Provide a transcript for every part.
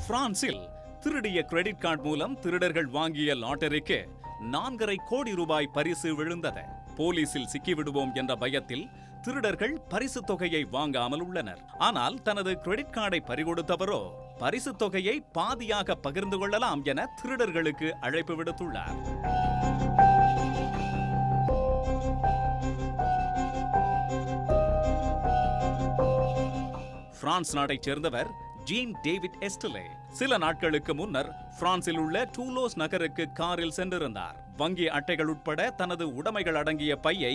பிரான்சில் திருடிய credit card மூலம் திருடர்கள் வாங்கிய லாட்டரிக்கு 4.5 கோடி ரூபாய் பரிசு விழுந்தது. போலீசில் சிக்கிவிடுவோம் என்ற பயத்தில் திருடர்கள் பரிசு தொகையை வாங்காமல் உள்ளனர். ஆனால் தனது கிரெடிட் கார்டை பறிகொடுத்தவரோ பரிசு தொகையை பாதியாக பகிர்ந்து கொள்ளலாம் என திருடர்களுக்கு அழைப்பு விடுத்துள்ளார். பிரான்ஸ் நாட்டைச் சேர்ந்தவர் ஜீன் டேவிட் எஸ்டலே சில நாட்களுக்கு முன்னர் பிரான்சில் உள்ள டூலோஸ் நகருக்கு காரில் சென்றிருந்தார். வங்கி அட்டைகள் உட்பட தனது உடைமைகள் அடங்கிய பையை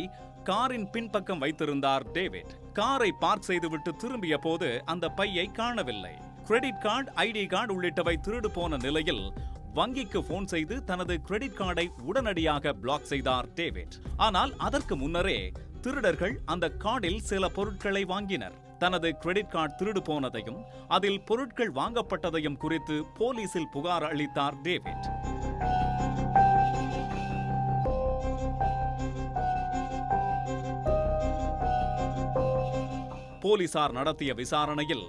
காரின் பின்பக்கம் வைத்திருந்தார் டேவிட். காரை பார்க் செய்துவிட்டு திரும்பிய போது அந்த பையை காணவில்லை. கிரெடிட் கார்டு, ஐடி கார்டு உள்ளிட்டவை திருடு போன நிலையில் வங்கிக்கு போன் செய்து தனது கிரெடிட் கார்டை உடனடியாக பிளாக் செய்தார் டேவிட். ஆனால் அதற்கு முன்னரே திருடர்கள் அந்த கார்டில் சில பொருட்களை வாங்கினர். தனது கிரெடிட் கார்டு திருடு போனதையும் அதில் பொருட்கள் வாங்கப்பட்டதையும் குறித்து போலீசில் புகார் அளித்தார் டேவிட். போலீசார் நடத்திய விசாரணையில்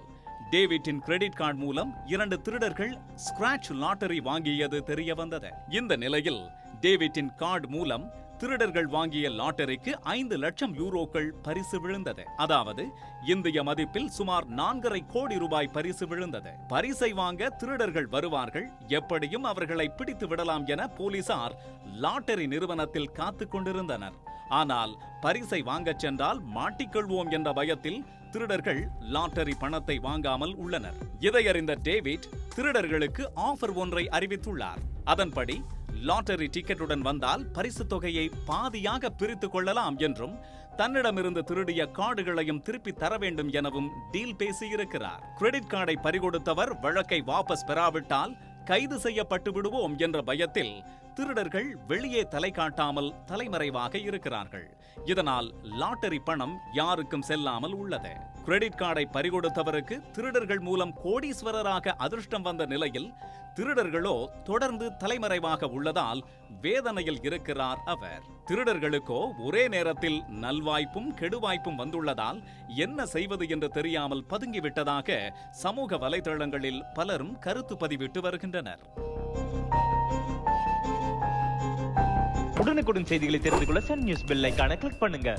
டேவிட்டின் கிரெடிட் கார்டு மூலம் 2 திருடர்கள் ஸ்கிராட்ச் லாட்டரி வாங்கியது தெரிய வந்தது. இந்த நிலையில் டேவிட்டின் கார்டு மூலம் திருடர்கள் வாங்கிய லாட்டரிக்கு 5 லட்சம் யூரோக்கள் பரிசு விழுந்தது. அதாவது இந்திய மதிப்பில் சுமார் 4.5 கோடி ரூபாய் பரிசு விழுந்தது. பரிசை வாங்க திருடர்கள் வருவார்கள், எப்படியும் அவர்களை பிடித்து விடலாம் என போலீசார் லாட்டரி நிறுவனத்தில் காத்துக் கொண்டிருந்தனர். ஆனால் பரிசை வாங்கச் சென்றால் மாட்டிக்கொள்வோம் என்ற பயத்தில் திருடர்கள் லாட்டரி பணத்தை வாங்காமல் உள்ளனர். இதையறிந்த டேவிட் திருடர்களுக்கு ஆஃபர் ஒன்றை அறிவித்துள்ளார். அதன்படி லாட்டரி டிக்கெட்டுடன் வந்தால் பரிசு தொகையை பாதியாக பிரித்துக் கொள்ளலாம் என்றும் தன்னிடமிருந்து திருடிய கார்டுகளையும் திருப்பி தர வேண்டும் எனவும் டீல் பேசியிருக்கிறார். கிரெடிட் கார்டை பறிகொடுத்தவர் வழக்கை வாபஸ் பெறாவிட்டால் கைது செய்யப்பட்டு விடுவோம் என்ற பயத்தில் திருடர்கள் வெளியே தலை காட்டாமல் தலைமறைவாக இருக்கிறார்கள். இதனால் லாட்டரி பணம் யாருக்கும் செல்லாமல் உள்ளது. கிரெடிட் கார்டை பறிகொடுத்தவருக்கு திருடர்கள் மூலம் கோடீஸ்வரராக அதிர்ஷ்டம் வந்த நிலையில் திருடர்களோ தொடர்ந்து தலைமறைவாக உள்ளதால் வேதனையில் இருக்கிறார் அவர். திருடர்களுக்கோ ஒரே நேரத்தில் நல்வாய்ப்பும் கெடுவாய்ப்பும் வந்துள்ளதால் என்ன செய்வது என்று தெரியாமல் பதுங்கிவிட்டதாக சமூக வலைதளங்களில் பலரும் கருத்து பதிவிட்டு வருகின்றனர். உடனுக்குடன் செய்திகளை தெரிந்து கொள்ள சன் நியூஸ் பெல் ஐகானை கிளிக் பண்ணுங்க.